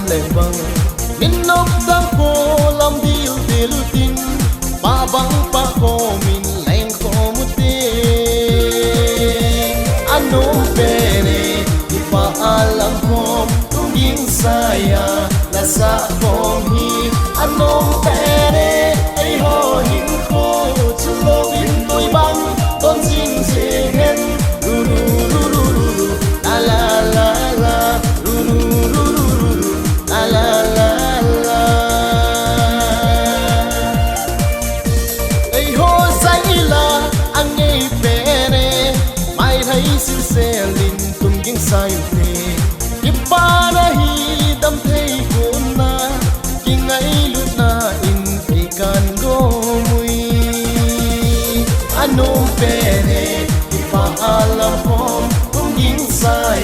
lệ băng min nóc tăng khô làm điêu điêu tin ba băng ba khô min lên khô một tiếng anh ôm về này thì ba alam khom tung yên saya là sa khom hi anh ôm về này ai ho hin khô chu lo bin tôi băng tôn dinh dễ hen ru ru ru ru ru la la la la ru ru ru ru ru la la la la ai ho say la anh nghe về nè mai thấy xin xe linh tung những sai thế kịp ba na hi đâm thấy cuốn na khi ngày lúc na in thấy can go mui anh ôm về nè kịp ba alam khom tung những sai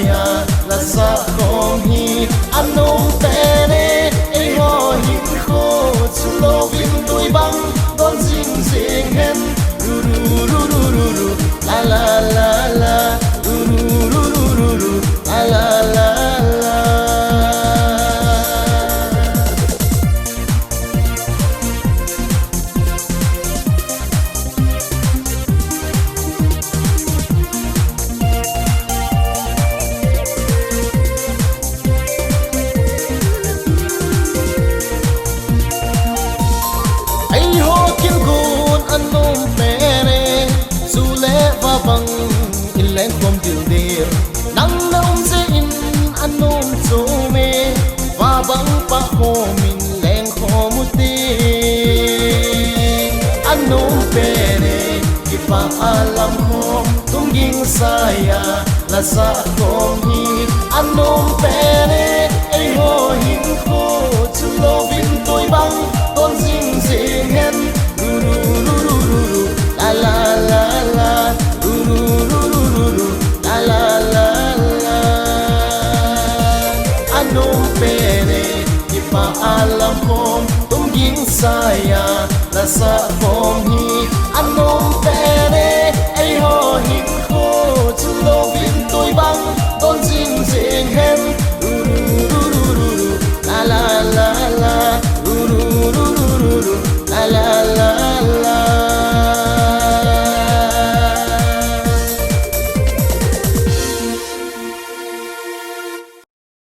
là sa khom hi anh ôm về nè ai ho hin khô chu lo vin tôi băng đón dinh dễ hen ru ru ru ru ru ru la la la la ru ru ru ru ru ru la la la la ai ho kim gun anh ôm về nè dù lẽ và bằng in lên không điều điều nắng nóng dễ in anh ôm chỗ mê và bằng ba khô mình lên khó một tiếng anh ôm về nè khi ba alam khom tung ging saya là sa khom hi anh ôm về nè ai ho hin khô chu lo vin tôi băng tôn dinh dễ hen ru ru ru ru ru ru la la la la ru ru ru ru ru ru la la la la anh ôm về nè khi ba alam khom tung ging saya là sa khom hi